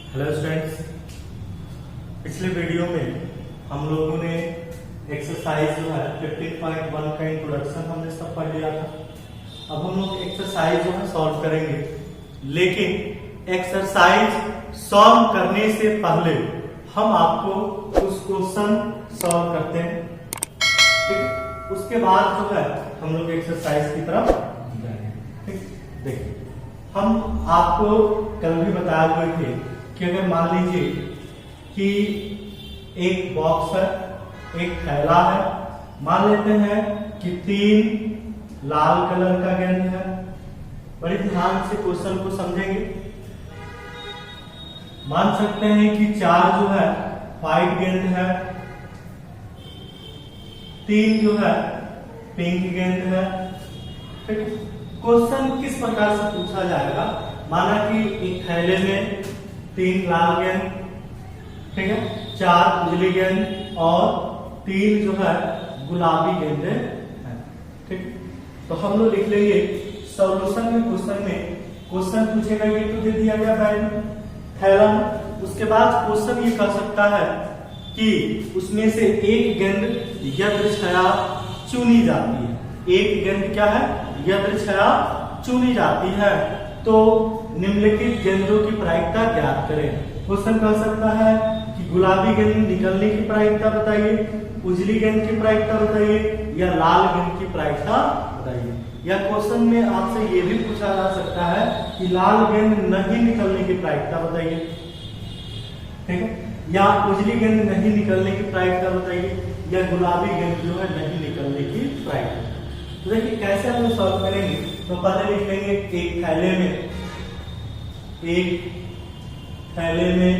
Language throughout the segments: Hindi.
हेलो स्टूडेंट्स, पिछले वीडियो में हम लोगों ने एक्सरसाइज जो है 15.1 का इंट्रोडक्शन हमने सब पढ़ लिया था। अब हम लोग एक्सरसाइज जो है सॉल्व करेंगे, लेकिन एक्सरसाइज सॉल्व करने से पहले हम आपको कुछ क्वेश्चन सॉल्व करते हैं, ठीक है। उसके बाद जो है हम लोग एक्सरसाइज की तरफ जाएंगे, ठीक। देखिए, हम आपको कल भी बताए हुए थे कि अगर मान लीजिए कि एक बॉक्स है, एक थैला है, मान लेते हैं कि 3 लाल कलर का गेंद है। बड़े ध्यान से क्वेश्चन को समझेंगे। मान सकते हैं कि 4 जो है व्हाइट गेंद है, 3 जो है पिंक गेंद है, ठीक। क्वेश्चन किस प्रकार से पूछा जाएगा? माना कि एक थैले में 3 लाल गेंद, ठीक है, 4 उजली गेंद और 3 जो है गुलाबी गेंदे हैं, ठीक। तो हम लोग लिख लेंगे सॉल्यूशन में। क्वेश्चन पूछेगा, ये तो दे दिया गया वैल्यू थैला में। उसके बाद क्वेश्चन ये कह सकता है कि उसमें से एक गेंद यदृच्छया चुनी जाती है। एक गेंद क्या है? यदृच्छया चुनी जाती है। तो निम्नलिखित गेंदों की प्रायिकता ज्ञात करें। क्वेश्चन कह सकता है कि गुलाबी गेंद निकलने की प्रायिकता बताइए, उजली गेंद की प्रायिकता बताइए, या लाल गेंद की प्रायिकता बताइए। या क्वेश्चन में आपसे ये भी पूछा जा सकता है कि लाल गेंद नहीं निकलने की प्रायिकता बताइए, ठीक है, या उजली गेंद नहीं निकलने की प्रायिकता बताइए, या गुलाबी गेंद जो है नहीं निकलने की प्रायिकता। तो देखिए कैसे हम लोग सॉल्व करेंगे। तो पहले लिख लेंगे एक थैले में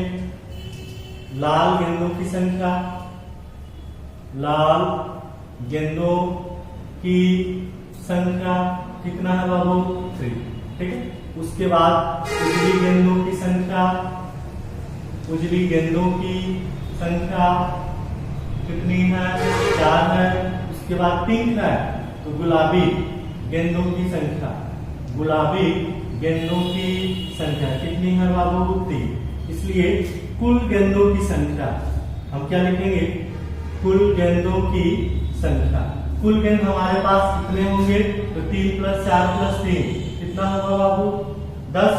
लाल गेंदों की संख्या, लाल गेंदों की संख्या कितना है बाबू? 3, ठीक है। उसके बाद उजली गेंदों की संख्या, उजली गेंदों की संख्या कितनी है? 4 है। उसके बाद पिंक है, तो गुलाबी गेंदों की संख्या, गुलाबी गेंदों की संख्या कितनी है बाबू? 3। इसलिए कुल गेंदों की संख्या हम क्या लिखेंगे? कुल गेंदों की संख्या। कुल गेंद हमारे पास कितने होंगे? तो 3 + 4 + 3 कितना होगा बाबू? 10।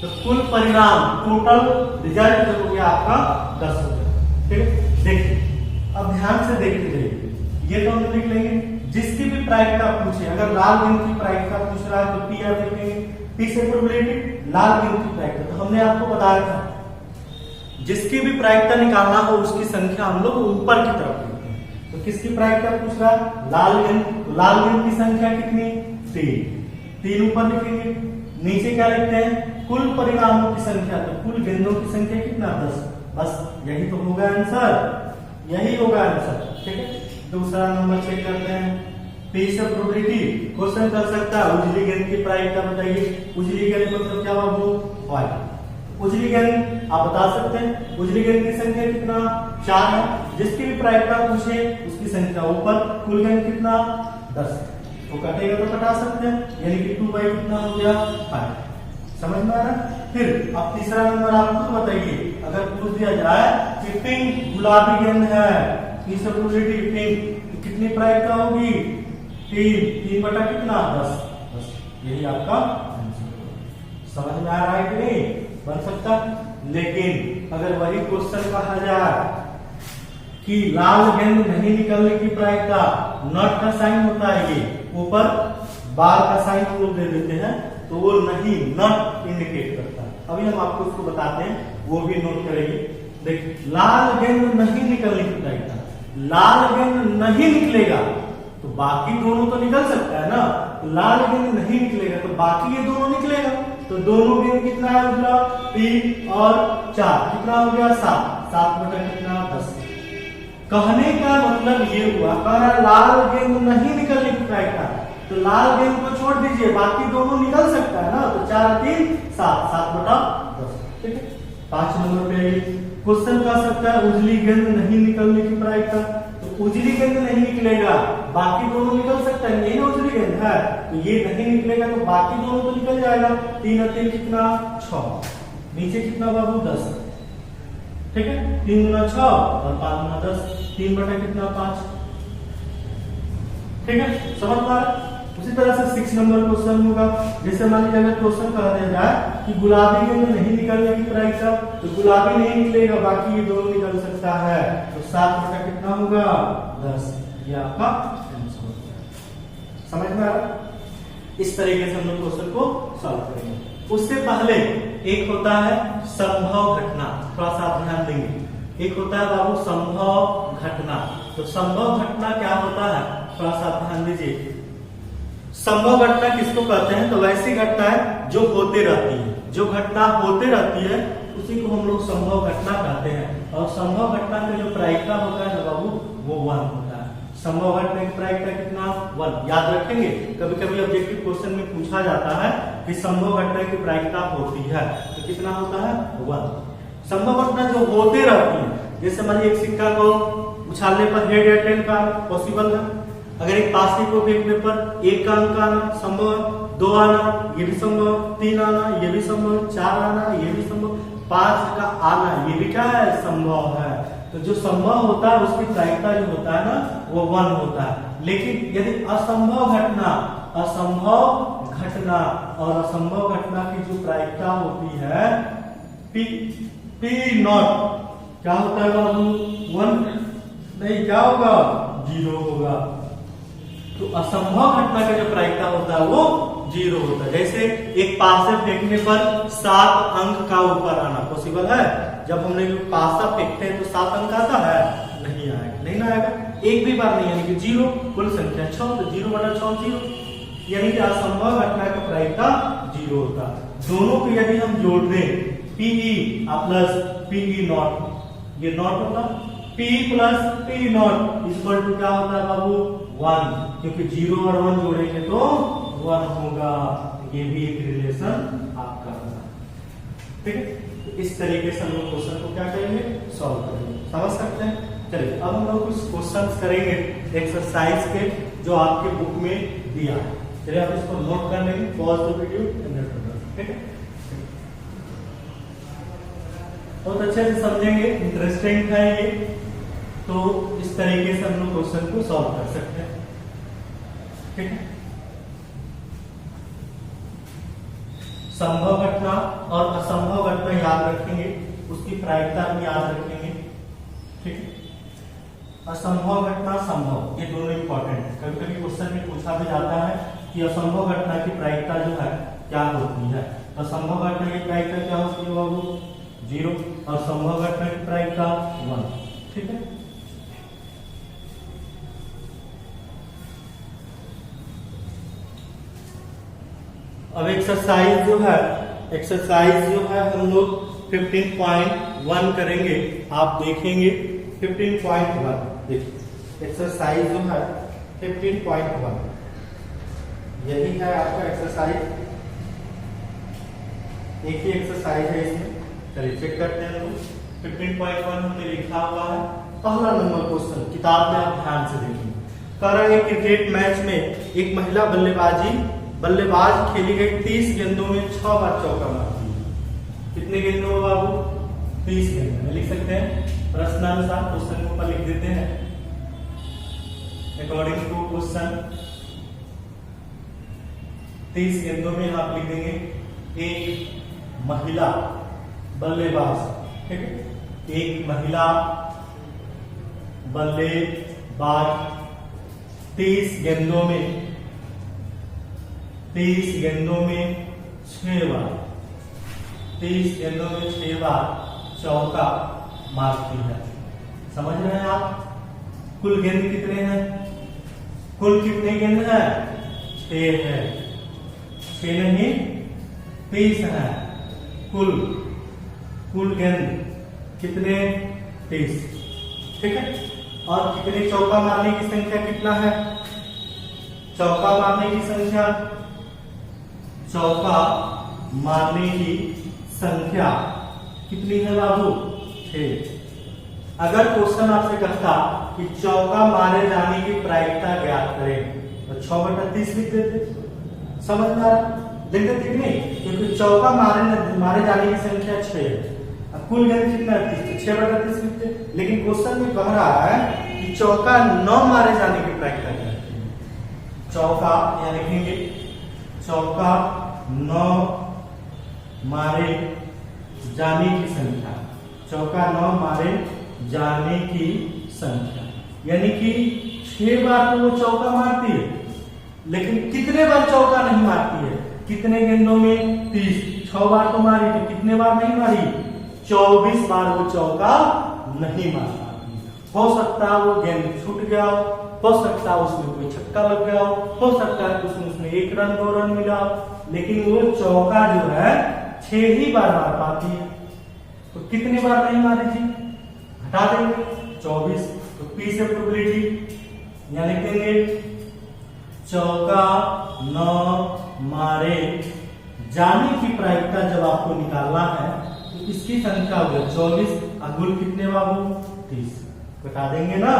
तो कुल परिणाम, टोटल रिजल्ट हो गया आपका 10 हो गया, ठीक है। देखिए, अब ध्यान से देखते जाइए। ये तो हम लिख लेंगे जिसकी भी प्रायिकता पूछे। अगर लाल गेंद की प्रायिकता पूछ रहा है तो पी आर लिखेंगे, पी से प्रोबेबिलिटी लाल गेंद की प्रायिकता। तो हमने आपको बताया था जिसकी भी प्रायिकता निकालना हो उसकी संख्या हम लोग ऊपर की तरफ लिखते हैं। तो किसकी प्रायिकता पूछ रहा है? लाल गेंद। तो लाल गेंद की संख्या कितनी? 3 ऊपर लिखेंगे। नीचे क्या लिखते हैं? कुल परिणामों की संख्या। तो कुल गेंदों की संख्या कितना? 10। बस यही तो होगा आंसर, यही होगा आंसर, ठीक है। दूसरा नंबर चेक करते हैं। पी से प्रोबेबिलिटी क्वेश्चन कर सकता है उजली गेंद की प्रायिकता बताइए। उजली गेंद मतलब क्या बाबू? व्हाइट। उजली गेंद आप बता सकते हैं, उजली गेंद की संख्या कितना? 4 है। जिसकी भी प्रायिकता पूछे उसकी संख्या ऊपर, कुल गेंद कितना? 10। तो कटेगा तो कटा सकते हैं, यानी कि 2 कितना हो गया? 5। समझ में आ रहा है? फिर अब तीसरा नंबर आपको बताइए, अगर पूछ दिया जाए कि पिंक गुलाबी गेंद है, पिंक कितनी प्रायिकता होगी? 3 बटा कितना? 10। यही आपका आंसर। समझ में आ रहा है कि नहीं? बन सकता। लेकिन अगर वही क्वेश्चन कहा जाए कि लाल गेंद नहीं निकलने की प्रायिकता, नॉट का साइन होता है, ये ऊपर बार का साइन हम लोग दे देते हैं, तो वो नहीं, नॉट इंडिकेट करता है। अभी हम आपको उसको बताते हैं, वो भी नोट करेंगे। देखिए, लाल गेंद नहीं निकलने की प्रायिकता, लाल गेंद नहीं निकलेगा तो बाकी दोनों तो निकल सकता है ना। तो लाल गेंद नहीं निकलेगा तो बाकी ये दोनों निकलेगा। तो दोनों गेंद कितना है उजला? 3 और 4 कितना हो गया? 7। 7 बटा कितना? 10। कहने का मतलब ये हुआ, कह रहा लाल गेंद नहीं निकलने की प्रायिकता, तो लाल गेंद को छोड़ दीजिए, बाकी दोनों निकल सकता है ना। तो 4 3 7, 7 बटा 10, ठीक है। 5 नंबर पे क्वेश्चन कह सकता है उजली गेंद नहीं निकलने की प्रायिकता। तो उजली गेंद नहीं निकलेगा, बाकी दोनों निकल सकता है, यही ना उजली गेंद है, तो ये नहीं निकलेगा तो बाकी दोनों तो निकल जाएगा। 3 और 3 कितना? 6। नीचे कितना बाबू 10, ठीक है। 3 गुना 6 और 5 गुना 10, 3 बटा कितना 5, ठीक है। समझ पा रहे। उसी तरह से 6 नंबर क्वेश्चन होगा। जैसे मान लीजिए अगर क्वेश्चन कह दिया जाए कि गुलाबी गेंद नहीं निकलने की प्रायिकता, तो गुलाबी नहीं निकलेगा, बाकी ये दोनों निकल सकता है, तो 7 बटा कितना होगा 10, ये आपका आंसर होगा। समझ में आ रहा। इस तरीके से हम लोग क्वेश्चन को सॉल्व करेंगे। उससे पहले एक होता है संभव घटना, थोड़ा सा आप ध्यान देंगे। एक होता है बाबू संभव घटना। तो संभव घटना क्या होता है, थोड़ा सा आप ध्यान दीजिए। संभव घटना किसको कहते हैं, तो वैसी घटना है जो होते रहती है, जो घटना होते रहती है उसी को हम लोग संभव घटना कहते हैं। और संभव घटना का जो प्रायिकता होता है ना बाबू, वो 1 होता है। संभव घटना की प्रायिकता कितना 1, याद रखेंगे। कभी कभी ऑब्जेक्टिव क्वेश्चन में पूछा जाता है कि संभव घटना की प्रायिकता होती है, तो कितना होता है 1। संभव घटना जो होते रहती है, जैसे मान लीजिए एक सिक्का को उछालने पर हेड या टेल का पॉसिबल है। अगर एक पास को फेंकने पर 1 का अंक आना संभव है, 2 आना ये भी संभव, 3 आना ये भी संभव, 4 आना ये भी संभव, 5 का आना ये भी क्या है, संभव है। तो जो संभव होता है उसकी प्रायिकता जो होता है ना, वो 1 होता है। लेकिन यदि असंभव घटना और असंभव घटना की जो प्रायिकता होती है P नॉट, क्या होता है बाबू 1 नहीं, क्या होगा 0 होगा। तो असंभव घटना का जो प्रायिकता होता है वो 0 होता है। जैसे एक पासा फेंकने पर 7 अंक का ऊपर आना पॉसिबल है। जब हमने पासा फेंकते हैं तो 7 अंक आता है, नहीं आएगा, नहीं आएगा, एक भी बार नहीं, यानी कि 0। कुल संख्या 6, तो 0 बटा 6 0, यानी कि असंभव घटना का प्रायिकता 0 होता है। दोनों को यदि हम जोड़ दें PE प्लस PE नॉट, ये नॉट होता, P plus P not equal to क्या होता है बाबू 1, क्योंकि 0 और 1 जोड़ेंगे तो 1 होगा। ये भी एक रिलेशन आपका होगा, ठीक है। तो इस तरीके से हम लोग क्वेश्चन को क्या करेंगे, सॉल्व करेंगे। समझ सकते हैं। चलिए अब हम लोग कुछ क्वेश्चंस करेंगे एक्सरसाइज के, जो आपके बुक में दिया है। चलिए आप इसको नोट कर लेंगे, पॉज द वीडियो, ठीक है। बहुत अच्छे से समझेंगे, इंटरेस्टिंग है ये। तो इस तरीके से हम लोग क्वेश्चन को सॉल्व कर सकते हैं, ठीक है। संभव घटना और असंभव घटना याद रखेंगे, उसकी प्रायिकता भी याद रखेंगे, ठीक है। असंभव घटना संभव, ये दोनों इंपॉर्टेंट है। कभी कभी क्वेश्चन में पूछा भी जाता है कि असंभव घटना की प्रायिकता जो है क्या होती है। तो असंभव घटना की प्रायिकता क्या होती है बाबू 0, और संभव घटना की प्रायिकता 1, ठीक है। अब एक्सरसाइज जो है हम लोग 15.1 करेंगे। आप देखेंगे 15.1, देखिए एक्सरसाइज जो है 15.1 यही है आपका एक्सरसाइज। एक ही एक्सरसाइज है इसमें। चलिए चेक करते हैं लोग। 15.1 हमने लिखा हुआ है। पहला नंबर क्वेश्चन किताब में आप ध्यान से देखिए। कह रहा है क्रिकेट मैच में एक महिला बल्लेबाज खेली गई 30 गेंदों में 6 बार चौका मारती है। कितने गेंदों में बाबू 30 गेंदों में। लिख सकते हैं प्रश्नानुसार, क्वेश्चन को ऊपर लिख देते हैं अकॉर्डिंग टू क्वेश्चन। 30 गेंदों में आप लिख देंगे एक महिला बल्लेबाज, ठीक है। एक महिला बल्लेबाज 30 गेंदों में 6 बार 30 गेंदों में 6 बार चौका मारती है। समझ रहे हैं आप। कुल गेंद कितने हैं, कुल कितने गेंद है 6 है, 6 नहीं 30 है। कुल गेंद कितने 30, ठीक है। और कितने चौका मारने की संख्या कितना है, चौका मारने की संख्या कितनी है बाबू 6। अगर क्वेश्चन आपसे कहता कि चौका मारे जाने की प्रायिकता ज्ञात करें तो 6/30 लिख देते। समझ में आ रहा। देख देते कि नहीं, क्योंकि चौका मारे जाने की संख्या 6 है। अब कुल गेंद कितना है 30, 6/30 लिखते। लेकिन क्वेश्चन में कह रहा है कि चौका 9 मारे जाने की प्रायिकता क्या है। चौका यहाँ लिखेंगे, चौका 9 मारे जाने की संख्या, चौका 9 मारे जाने की संख्या, यानी कि 6 बार तो वो चौका मारती है, लेकिन कितने बार चौका नहीं मारती है। कितने गेंदों में 30, 6 बार तो मारी, तो कितने बार नहीं मारी, 24 बार वो चौका नहीं मार पाती। हो सकता है वो गेंद छूट गया हो सकता है उसमें कोई छक्का लग गया हो सकता है उसमें 1 रन 2 रन मिला, लेकिन वो चौका जो है 6 ही बार मार पाती है। तो कितने बार नहीं मारी थी, हटा देंगे 24, तो पी से प्रोबेबिलिटी यहां लिखेंगे, चौका 9 मारे जाने की प्रायिकता जब आपको निकालना है तो इसकी संख्या हो गया 24, और गुल कितने बाबू 30, घटा देंगे ना,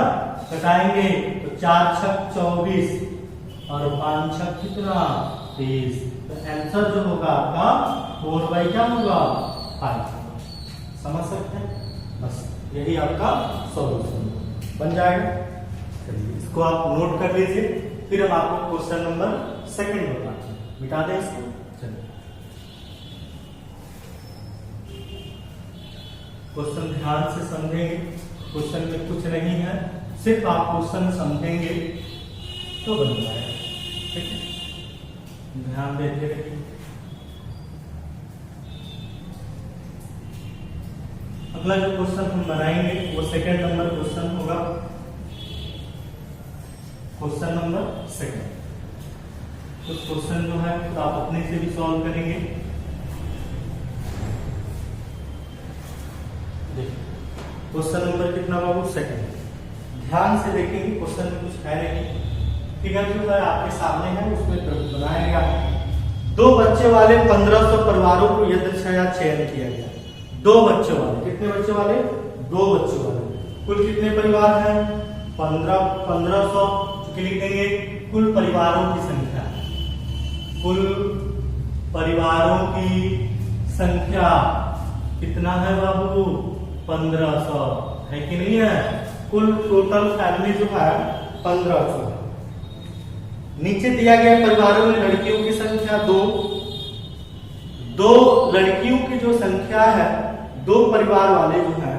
घटाएंगे तो 4 छक 24 और 5 छक कितना 30, तो आंसर जो होगा आपका 4 क्या होगा 5। समझ सकते हैं, बस यही आपका सॉल्यूशन बन जाएगा। चलिए इसको आप नोट कर लीजिए, फिर हम आपको क्वेश्चन नंबर 2 बताते हैं। मिटा दें इसको। चलिए क्वेश्चन ध्यान से समझेंगे, क्वेश्चन में कुछ नहीं है, सिर्फ आप क्वेश्चन समझेंगे तो बन जाएगा। ठीक है, ध्यान देते रहिए। अगला जो क्वेश्चन हम बनाएंगे वो 2 नंबर क्वेश्चन होगा, क्वेश्चन नंबर 2। तो क्वेश्चन जो है तो आप अपने से भी सॉल्व करेंगे। क्वेश्चन नंबर कितना बाबू 2। ध्यान से देखेंगे, क्वेश्चन में कुछ है नहीं, फिगर जो है आपके सामने है उसमें बनाया गया है। 2 बच्चे वाले 1500 परिवारों को यदृच्छया चयन किया गया। 2 बच्चे वाले, कितने बच्चे वाले 2 बच्चे वाले, कुल कितने परिवार हैं 1500, लिख देंगे कुल परिवारों की संख्या, कुल परिवारों की संख्या कितना है बाबू 1500 है कि नहीं है। कुल टोटल फैमिली जो है 1500। नीचे दिया गया परिवारों में लड़कियों की संख्या 2 लड़कियों की जो संख्या है, 2 परिवार वाले जो है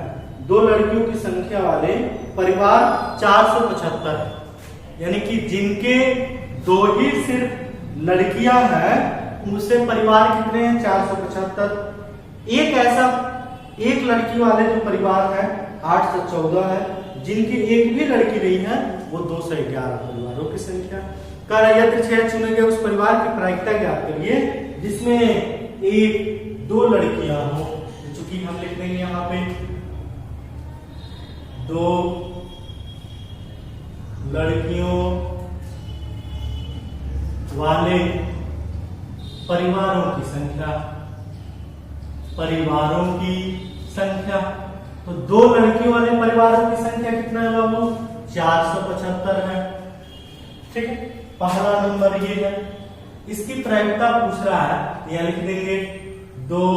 2 लड़कियों की संख्या वाले परिवार 475 है, यानी कि जिनके 2 ही सिर्फ लड़कियां हैं उनसे परिवार कितने हैं 475। एक लड़की वाले जो परिवार है 814 है, जिनकी एक भी लड़की नहीं है वो 211 परिवारों की संख्या। कर यदृच्छया चुने गए उस परिवार की प्रायिकता ज्ञात करिए जिसमें 1-2 लड़कियां हो। चूंकि हम लिख देंगे यहाँ पे 2 लड़कियों वाले परिवारों की संख्या, परिवारों की संख्या, तो 2 लड़कियों वाले परिवारों की संख्या कितना है बाबू 475 है। ठीक है, पहला नंबर ये है। इसकी प्रायिकता पूछ रहा है, यहां लिख देंगे 2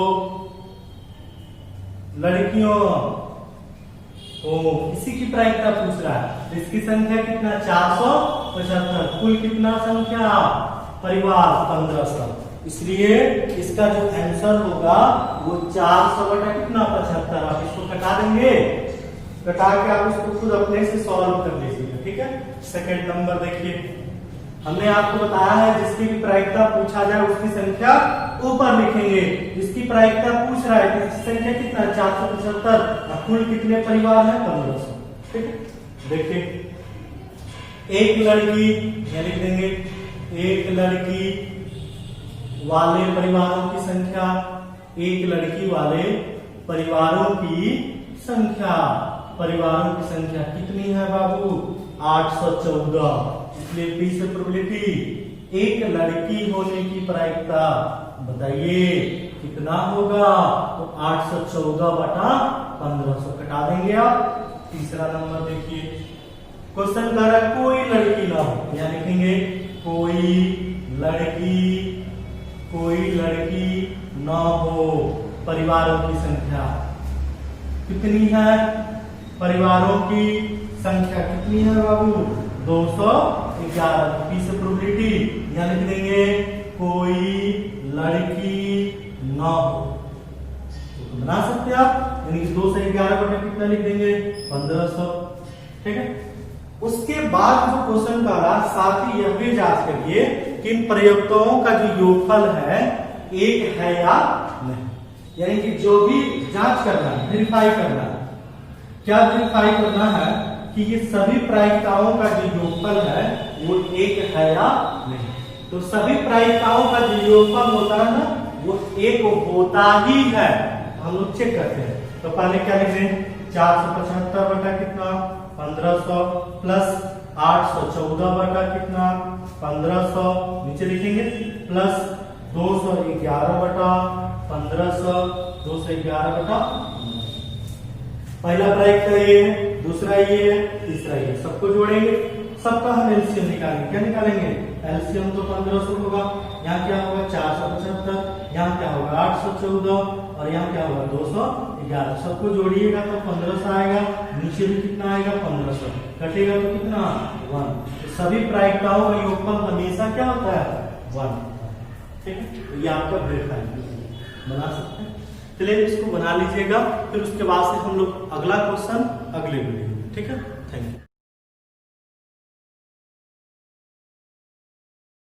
लड़कियों इसी की प्रायिकता पूछ रहा है, तो इसकी संख्या कितना 475, कुल कितना संख्या परिवार 1500, इसलिए इसका जो आंसर होगा वो 400 बटा कितना 75। आप इसको कटा देंगे, कटा के आप इसको खुद अपने से सॉल्व कर लीजिएगा। ठीक है, 2 नंबर देखिए, हमने आपको बताया है जिसकी भी प्रायिकता पूछा जाए उसकी संख्या ऊपर लिखेंगे। जिसकी प्रायिकता पूछ रहा है कि इसकी संख्या कितना 475, कुल कितने परिवार हैं 1500। ठीक है, देखिए एक लड़की लिख देंगे, एक लड़की वाले परिवारों की संख्या, एक लड़की वाले परिवारों की संख्या, परिवारों की संख्या कितनी है बाबू 814, इसलिए पी से प्रोबेबिलिटी एक लड़की होने की प्रायिकता बताइए कितना होगा, तो 814 बटा 1500 कटा देंगे आप। तीसरा नंबर देखिए, क्वेश्चन कह रहा है कोई लड़की ना हो, यहां लिखेंगे कोई लड़की कोई लड़की न हो। परिवारों की संख्या कितनी है? परिवारों की संख्या कितनी है बाबू? 211। की से प्रोबेबिलिटी यहां लिख देंगे कोई लड़की न हो। तो बना सकते हैं आप, यानी कि 2 से 11 बटे कितना लिख देंगे? 1500। ठीक है। उसके बाद जो क्वेश्चन का रहा, साथ ही यह भी जांच करिए कि इन प्रयुक्तों का जो योगफल है एक है या नहीं। यानी कि जो भी जांच करना है, वेरीफाई करना है, क्या वेरीफाई करना है कि ये सभी प्रायिकताओं का जो योगफल है वो एक है या नहीं। तो सभी प्रायिकताओं का जो योगफल होता है ना, वो एक होता ही है। हम लोग चेक करते हैं। तो पहले क्या लिख दें? 475 बटा कितना? 1500 प्लस 814 बटा कितना? 1500। नीचे लिखेंगे प्लस 211 बटा 1500, 211 बटा। पहला प्रायिकता ये है, दूसरा ये है, तीसरा ये। सबको जोड़ेंगे, सबका हम एलसीएम निकालेंगे। क्या निकालेंगे? एलसीएम तो 1500 होगा। यहाँ क्या होगा? 475। यहाँ क्या होगा? 814। और यहाँ क्या होगा? 211। सबको जोड़िएगा तो 1500 आएगा। नीचे भी कितना आएगा? 1500। कटेगा तो कितना? 1। तो सभी प्रायिकताओं का योगफल हमेशा क्या होता है? 1। ठीक है। तो ये आपका वेरीफाई बना सकते हैं। चलिए इसको बना लीजिएगा, फिर उसके बाद से हम लोग अगला क्वेश्चन अगले वीडियो में। ठीक है। Thank you.